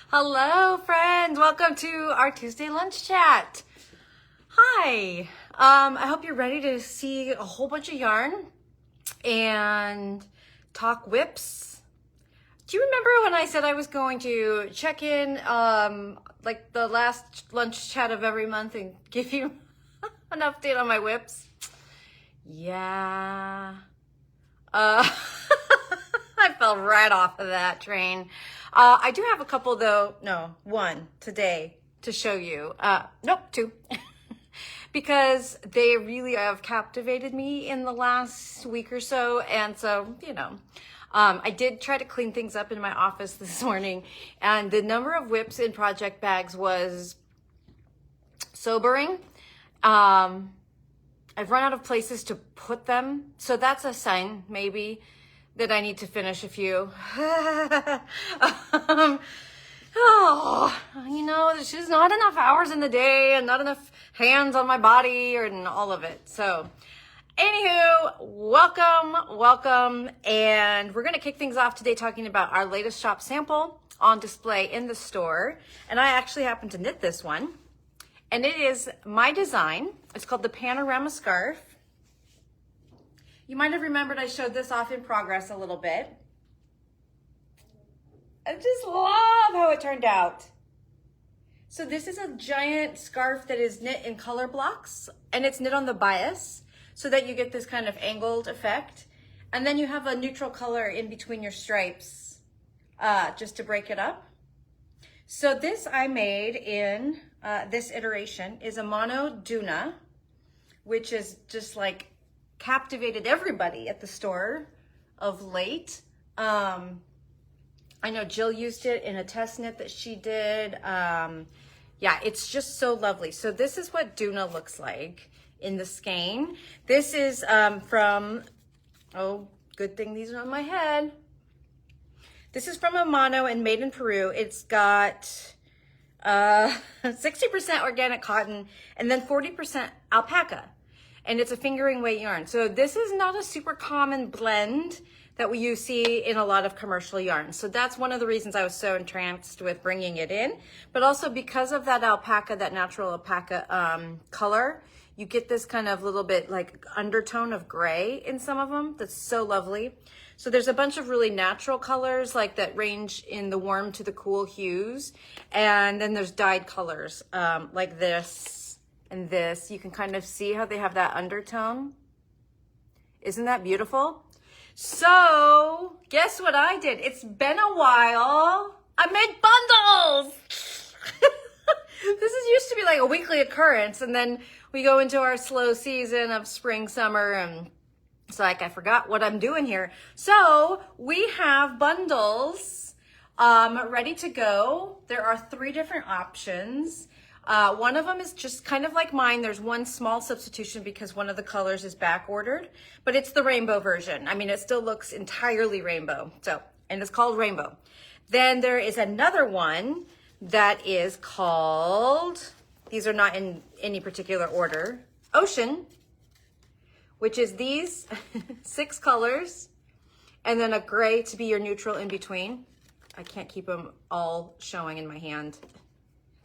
Hello, friends. Welcome to our Tuesday lunch chat. Hi. I hope you're ready to see a whole bunch of yarn and talk whips. Do you remember when I said I was going to check in like the last lunch chat of every month and give you an update on my whips? Yeah. I fell right off of that train. I do have a couple though, no, one today to show you. Nope, two. Because they really have captivated me in the last week or so. And so, I did try to clean things up in my office this morning, and the number of whips in project bags was sobering. I've run out of places to put them. So that's a sign, maybe, that I need to finish a few. There's just not enough hours in the day and not enough hands on my body and all of it. So anywho, welcome. And we're going to kick things off today talking about our latest shop sample on display in the store. And I actually happen to knit this one. And it is my design. It's called the Panorama scarf. You might have remembered I showed this off in progress a little bit. I just love how it turned out. So this is a giant scarf that is knit in color blocks, and it's knit on the bias so that you get this kind of angled effect. And then you have a neutral color in between your stripes just to break it up. So this I made in this iteration is Amano Duna, which is just like captivated everybody at the store of late. I know Jill used it in a test knit that she did. Yeah, it's just so lovely. So this is what Duna looks like in the skein. This is from, oh, good thing these are on my head. This is from Amano and made in Peru. It's got 60% organic cotton and then 40% alpaca. And it's a fingering weight yarn. So this is not a super common blend that you see in a lot of commercial yarns. So that's one of the reasons I was so entranced with bringing it in. But also because of that alpaca, that natural alpaca color, you get this kind of little bit like undertone of gray in some of them. That's so lovely. So there's a bunch of really natural colors like that range in the warm to the cool hues. And then there's dyed colors like this and this. You can kind of see how they have that undertone. Isn't that beautiful? So guess what I did? It's been a while. I made bundles. This is used to be like a weekly occurrence, and then we go into our slow season of spring, summer, and it's like I forgot what I'm doing here. So we have bundles ready to go. There are 3 different options. One of them is just kind of like mine. There's one small substitution because one of the colors is back ordered, but it's the rainbow version. I mean, it still looks entirely rainbow. So, and it's called Rainbow. Then there is another one that is called, these are not in any particular order, Ocean, which is these 6 colors, and then a gray to be your neutral in between. I can't keep them all showing in my hand.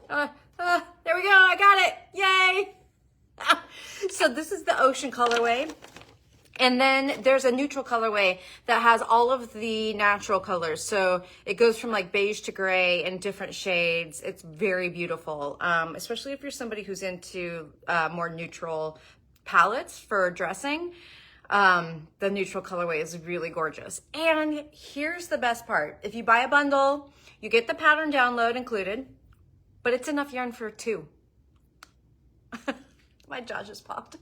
There we go, I got it, yay! So this is the Ocean colorway. And then there's a neutral colorway that has all of the natural colors. So it goes from like beige to gray and different shades. It's very beautiful, especially if you're somebody who's into more neutral palettes for dressing. The neutral colorway is really gorgeous. And here's the best part. If you buy a bundle, you get the pattern download included, but it's enough yarn for 2. My jaw just popped.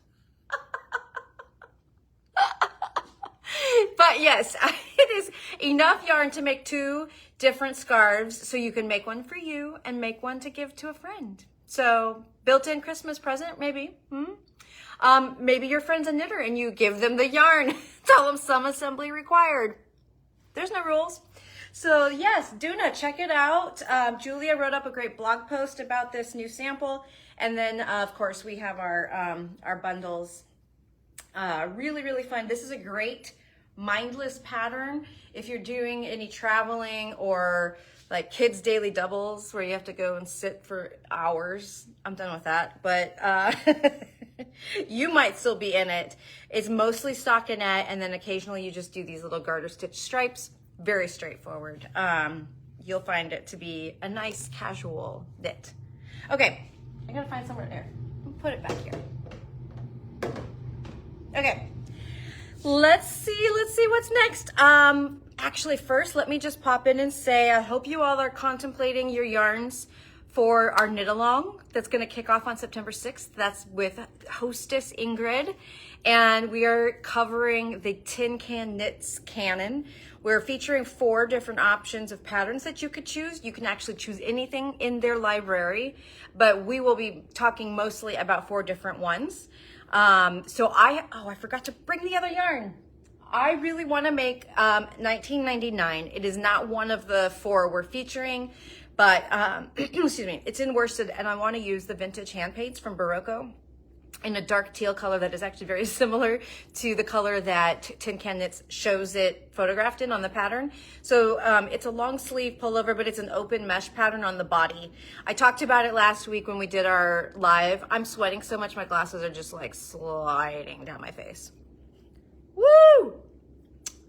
But yes, it is enough yarn to make 2 different scarves. So you can make one for you and make one to give to a friend. So built-in Christmas present, maybe. Maybe your friend's a knitter and you give them the yarn. Tell them some assembly required. There's no rules. So yes, Duna, check it out. Julia wrote up a great blog post about this new sample. And then of course we have our bundles. Really, really fun. This is a great mindless pattern if you're doing any traveling or like kids' daily doubles where you have to go and sit for hours. I'm done with that, but you might still be in it. It's mostly stockinette, and then occasionally you just do these little garter stitch stripes. Very straightforward. You'll find it to be a nice casual knit. Okay, I gotta find somewhere there. Put it back here. Okay, let's see what's next. Actually, first, let me just pop in and say, I hope you all are contemplating your yarns for our knit along that's going to kick off on September 6th. That's with hostess Ingrid, and we are covering the Tin Can Knits canon. We're featuring 4 different options of patterns that you could choose. You can actually choose anything in their library, but we will be talking mostly about 4 different ones. I forgot to bring the other yarn. I really want to make 1999. It is not one of the 4 we're featuring, but excuse me, it's in worsted, and I want to use the vintage hand paints from Berroco in a dark teal color that is actually very similar to the color that Tin Can Knits shows it photographed in on the pattern. So it's a long sleeve pullover, but it's an open mesh pattern on the body. I talked about it last week when we did our live. I'm sweating so much my glasses are just like sliding down my face. Woo!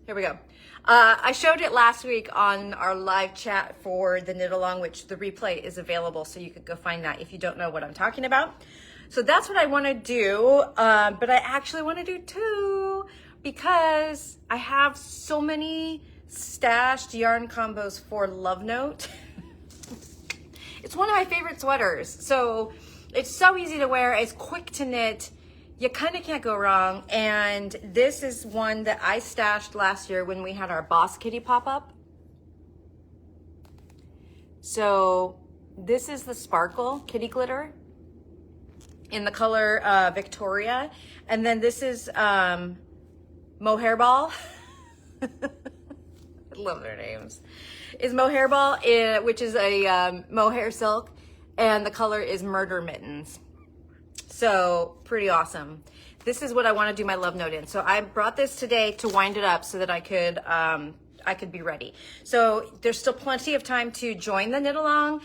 Here we go. I showed it last week on our live chat for the knit along, which the replay is available, so you could go find that if you don't know what I'm talking about. So that's what I want to do, but I actually want to do 2 because I have so many stashed yarn combos for Love Note. It's one of my favorite sweaters, so it's so easy to wear, it's quick to knit. You kind of can't go wrong, and this is one that I stashed last year when we had our Boss Kitty pop-up. So this is the Sparkle Kitty Glitter in the color Victoria, and then this is Mohair Ball. I love their names. Is Mohair Ball, which is a mohair silk, and the color is Murder Mittens. So pretty awesome. This is what I want to do my Love Note in. So I brought this today to wind it up so that I could be ready. So there's still plenty of time to join the knit along.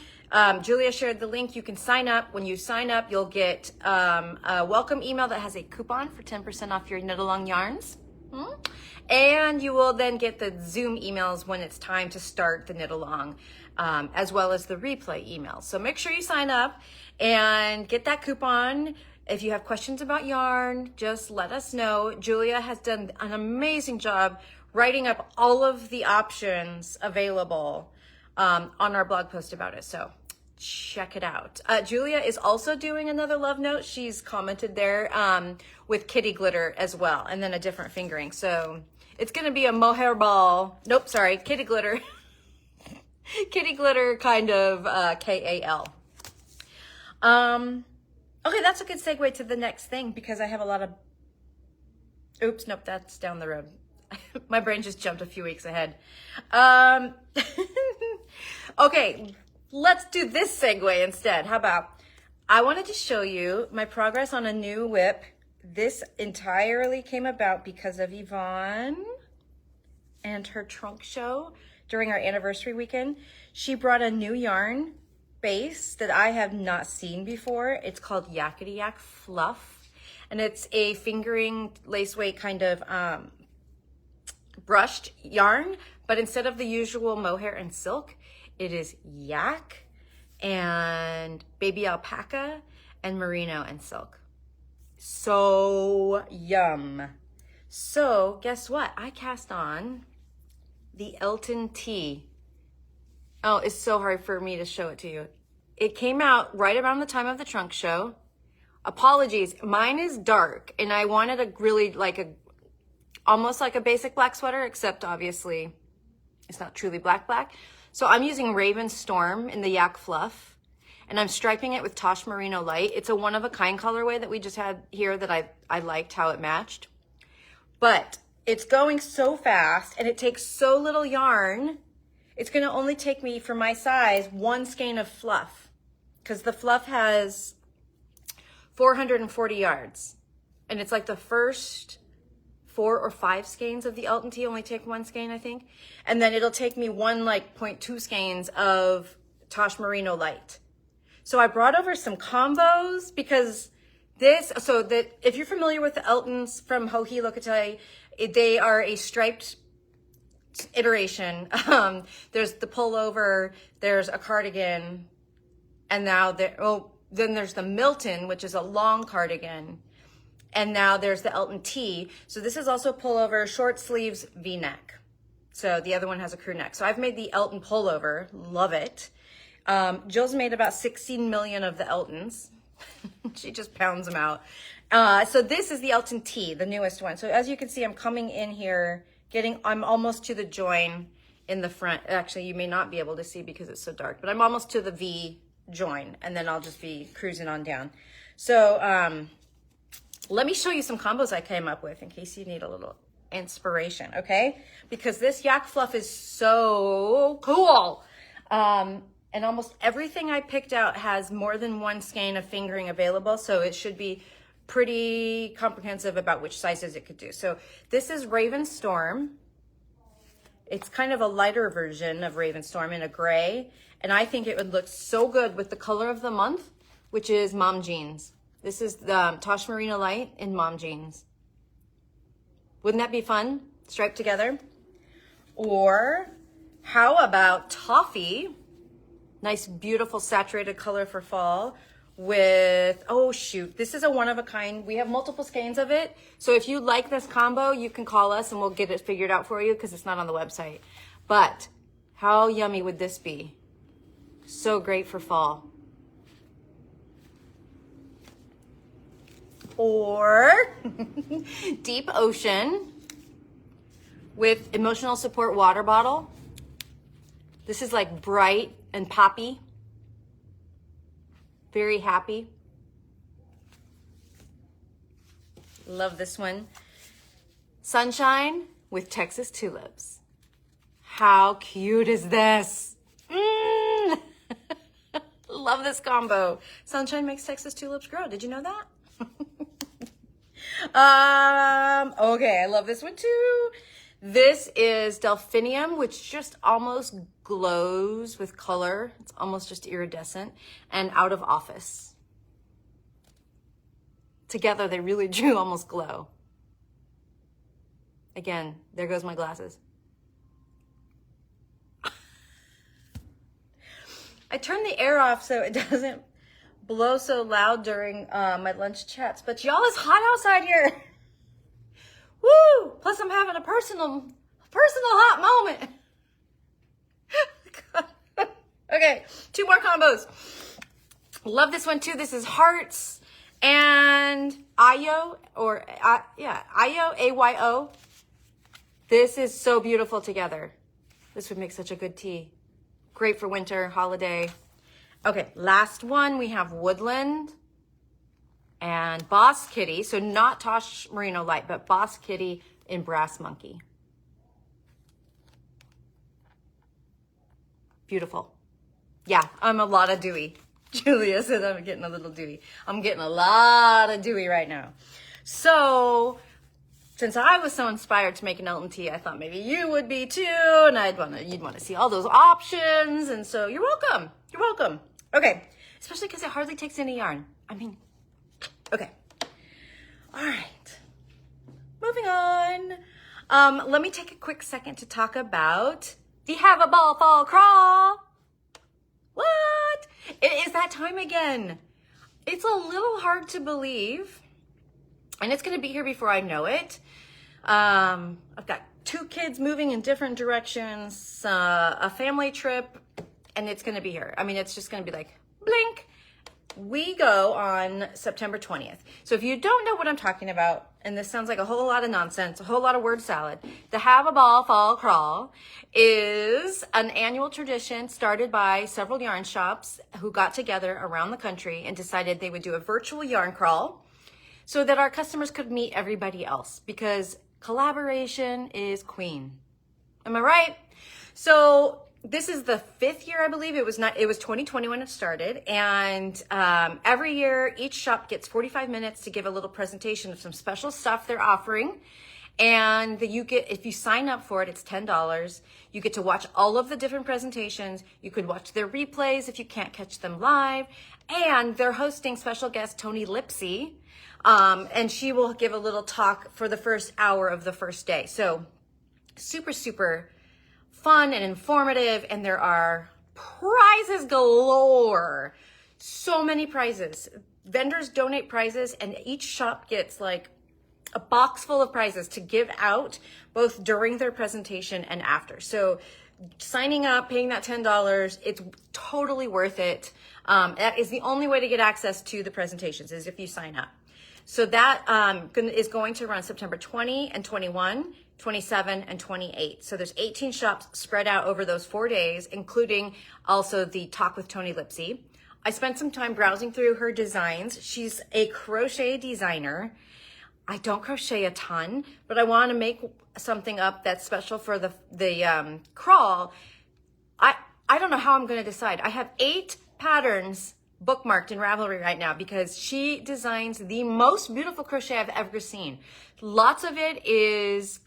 Julia shared the link. You can sign up. When you sign up, you'll get a welcome email that has a coupon for 10% off your knit along yarns. And you will then get the Zoom emails when it's time to start the knit along, as well as the replay emails. So make sure you sign up and get that coupon. If you have questions about yarn, just let us know. Julia has done an amazing job writing up all of the options available on our blog post about it. So check it out. Julia is also doing another Love Note. She's commented there with kitty glitter as well, and then a different fingering. So it's going to be a mohair ball. Nope, sorry, kitty glitter. Kitty glitter kind of KAL. Okay, that's a good segue to the next thing because I have a lot of, oops, nope, that's down the road. My brain just jumped a few weeks ahead. Okay, let's do this segue instead. How about, I wanted to show you my progress on a new whip. This entirely came about because of Yvonne and her trunk show during our anniversary weekend. She brought a new yarn base that I have not seen before. It's called Yakety Yak Fluff, and it's a fingering lace weight kind of brushed yarn, but instead of the usual mohair and silk, it is yak and baby alpaca and merino and silk. So yum. So guess what? I cast on the Elton T. Oh, it's so hard for me to show it to you. It came out right around the time of the trunk show. Apologies, mine is dark, and I wanted a really almost like a basic black sweater, except obviously it's not truly black. So I'm using Raven Storm in the Yak Fluff, and I'm striping it with Tosh Merino Light. It's a one-of-a-kind colorway that we just had here that I liked how it matched. But it's going so fast, and it takes so little yarn. It's gonna only take me, for my size, 1 skein of fluff, because the fluff has 440 yards. And it's like the first 4 or 5 skeins of the Elton Tea, only take 1 skein, I think. And then it'll take me 1 like 0.2 skeins of Tosh Merino Light. So I brought over some combos because if you're familiar with the Eltons from Joji Locatelli, they are a striped iteration. There's the pullover, there's a cardigan, and now then there's the Milton, which is a long cardigan. And now there's the Elton Tea. So this is also pullover, short sleeves, V-neck. So the other one has a crew neck. So I've made the Elton pullover, love it. Jill's made about 16 million of the Eltons. She just pounds them out. So this is the Elton Tea, the newest one. So as you can see, I'm coming in here, I'm almost to the join in the front. Actually, you may not be able to see because it's so dark, but I'm almost to the V join, and then I'll just be cruising on down. So let me show you some combos I came up with in case you need a little inspiration, okay? Because this yak fluff is so cool. And almost everything I picked out has more than 1 skein of fingering available, so it should be pretty comprehensive about which sizes it could do. So this is Raven Storm. It's kind of a lighter version of Raven Storm in a gray, and I think it would look so good with the color of the month, which is Mom Jeans. This is the Tosh Merino Light in Mom Jeans. Wouldn't that be fun? Striped together. Or how about Toffee? Nice, beautiful, saturated color for fall with, oh shoot, this is a one-of-a-kind. We have multiple skeins of it. So if you like this combo, you can call us and we'll get it figured out for you because it's not on the website. But how yummy would this be? So great for fall. Or Deep Ocean with emotional support water bottle. This is like bright and poppy. Very happy. Love this one. Sunshine with Texas tulips. How cute is this? Love this combo. Sunshine makes Texas tulips grow. Did you know that? Okay, I love this one too. This is Delphinium, which just almost glows with color. It's almost just iridescent. And Out of Office. Together, they really do almost glow. Again, there goes my glasses. I turned the air off so it doesn't blow so loud during my lunch chats. But y'all, it's hot outside here. Woo! Plus, I'm having a personal hot moment. Okay, 2 more combos. Love this one too. This is Hearts and Ayo, or Ayo, A-Y-O. This is so beautiful together. This would make such a good tea. Great for winter, holiday. Okay, last one, we have Woodland and Boss Kitty. So not Tosh Merino Light, but Boss Kitty in Brass Monkey. Beautiful. Yeah, I'm a lot of dewy. Julia said I'm getting a little dewy. I'm getting a lot of dewy right now. So since I was so inspired to make an Elton tea, I thought maybe you would be too, and you'd want to see all those options. And so you're welcome. You're welcome. Okay, especially because it hardly takes any yarn. I mean, okay. All right. Moving on. Let me take a quick second to talk about the Have a Ball Fall Crawl. What? It is that time again. It's a little hard to believe, and it's going to be here before I know it. I've got 2 kids moving in different directions, a family trip, and it's going to be here. I mean, it's just going to be like, blink. We go on September 20th. So if you don't know what I'm talking about, and this sounds like a whole lot of nonsense, a whole lot of word salad, the Have a Ball Fall Crawl is an annual tradition started by several yarn shops who got together around the country and decided they would do a virtual yarn crawl so that our customers could meet everybody else, because collaboration is queen. Am I right? So this is the 5th year, I believe. It was 2020 when it started. And every year, each shop gets 45 minutes to give a little presentation of some special stuff they're offering. And you get, if you sign up for it, it's $10. You get to watch all of the different presentations. You could watch their replays if you can't catch them live. And they're hosting special guest Tony Lipsy. And she will give a little talk for the first hour of the first day. So super, super fun and informative. And there are prizes galore. So many prizes. Vendors donate prizes, and each shop gets like a box full of prizes to give out both during their presentation and after. So signing up, paying that $10, it's totally worth it. That is the only way to get access to the presentations, is if you sign up. So that is going to run September 20 and 21, 27 and 28. So there's 18 shops spread out over those 4 days, including also the talk with Tony Lipsy. I spent some time browsing through her designs. She's a crochet designer. I don't crochet a ton, but I want to make something up that's special for the crawl. I don't know how I'm going to decide. I have 8 patterns bookmarked in Ravelry right now because she designs the most beautiful crochet I've ever seen. Lots of it is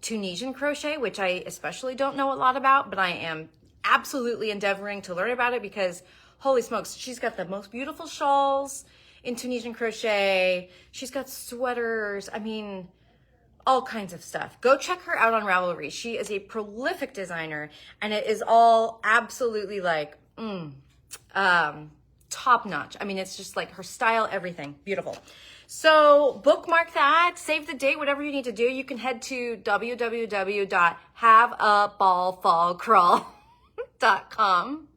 Tunisian crochet, which I especially don't know a lot about, but I am absolutely endeavoring to learn about it because holy smokes, she's got the most beautiful shawls in Tunisian crochet. She's got sweaters. I mean, all kinds of stuff. Go check her out on Ravelry. She is a prolific designer, and it is all absolutely like, top notch. I mean, it's just like her style, everything. Beautiful. So bookmark that, save the date, whatever you need to do. You can head to www.haveaballfallcrawl.com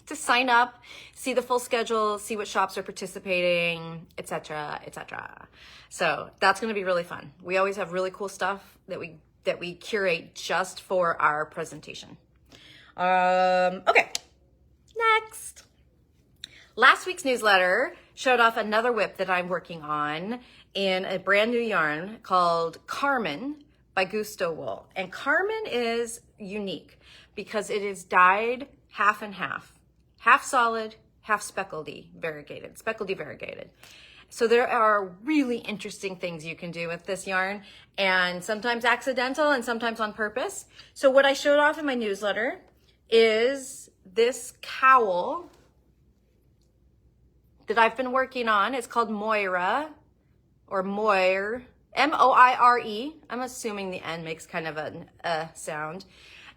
to sign up, see the full schedule, see what shops are participating, etc., etc. So that's going to be really fun. We always have really cool stuff that we curate just for our presentation. Okay, next. Last week's newsletter showed off another whip that I'm working on in a brand new yarn called Carmen by Gusto Wool. And Carmen is unique because it is dyed half and half. Half solid, half speckledy variegated. So there are really interesting things you can do with this yarn, and sometimes accidental and sometimes on purpose. So what I showed off in my newsletter is this cowl that I've been working on. It's called Moire, or Moire, M-O-I-R-E. I'm assuming the N makes kind of a sound.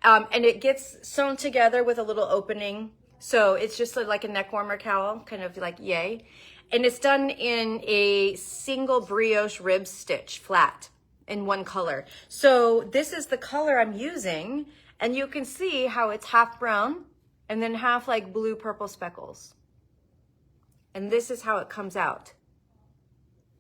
And it gets sewn together with a little opening. So it's just like a neck warmer cowl, kind of like yay. And it's done in a single brioche rib stitch, flat, in one color. So this is the color I'm using, and you can see how it's half brown and then half like blue purple speckles. And this is how it comes out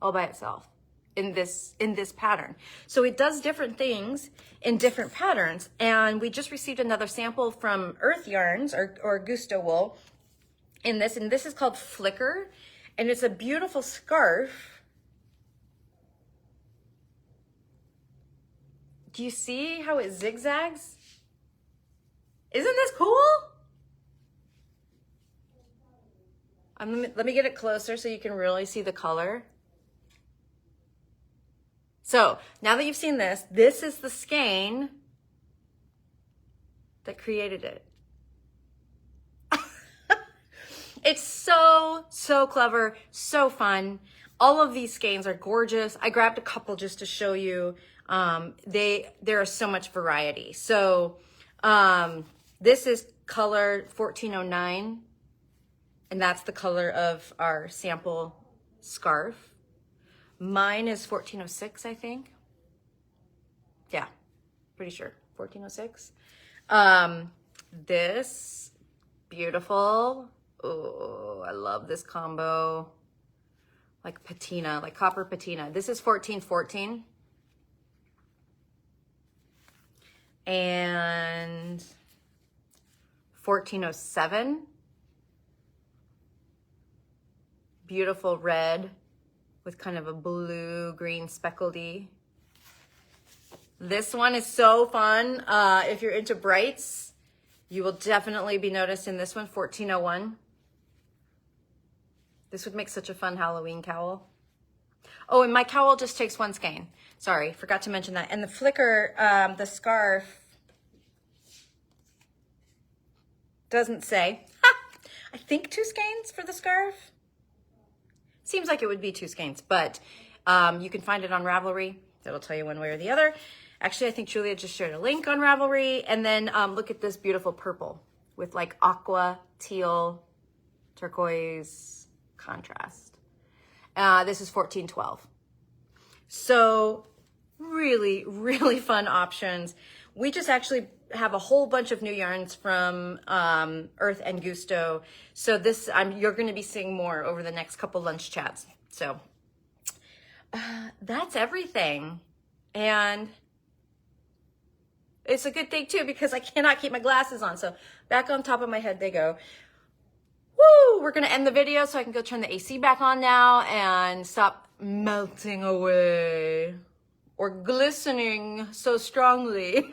all by itself in this pattern. So it does different things in different patterns. And we just received another sample from Earth Yarns or Gusto Wool in this, and this is called Flicker, and it's a beautiful scarf. Do you see how it zigzags? Isn't this cool? Let me get it closer so you can really see the color. So now that you've seen this, this is the skein that created it. It's so clever, so fun. All of these skeins are gorgeous. I grabbed a couple just to show you. There is so much variety. So this is color 1409, and that's the color of our sample scarf. Mine is 1406, I think. Yeah, pretty sure, 1406. This, beautiful. Oh, I love this combo. Like patina, like copper patina. This is 1414. And 1407. Beautiful red with kind of a blue-green speckledy. This one is so fun. If you're into brights, you will definitely be noticed in this one, 1401. This would make such a fun Halloween cowl. Oh, and my cowl just takes 1 skein. Sorry, forgot to mention that. And the flicker, the scarf, doesn't say. I think 2 skeins for the scarf. Seems like it would be 2 skeins, but you can find it on Ravelry. That'll tell you one way or the other. Actually, I think Julia just shared a link on Ravelry. And then look at this beautiful purple with like aqua, teal, turquoise contrast. This is $14.12. So really, really fun options. We just actually have a whole bunch of new yarns from Earth and Gusto. So this, you're going to be seeing more over the next couple lunch chats. So that's everything. And it's a good thing too, because I cannot keep my glasses on. So back on top of my head they go. Woo! We're going to end the video so I can go turn the AC back on now and stop melting away or glistening so strongly.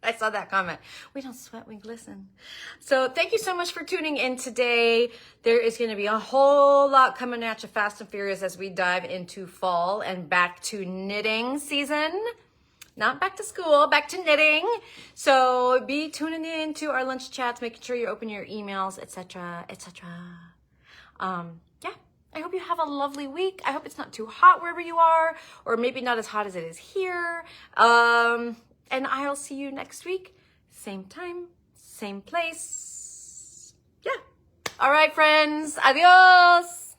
I saw that comment. We don't sweat, we glisten. So thank you so much for tuning in today. There is going to be a whole lot coming at you fast and furious as we dive into fall and back to knitting season. Not back to school, back to knitting. So be tuning in to our lunch chats, making sure you open your emails, etc., etc. Yeah, I hope you have a lovely week. I hope it's not too hot wherever you are, or maybe not as hot as it is here. And I'll see you next week. Same time, same place. Yeah. All right, friends. Adios.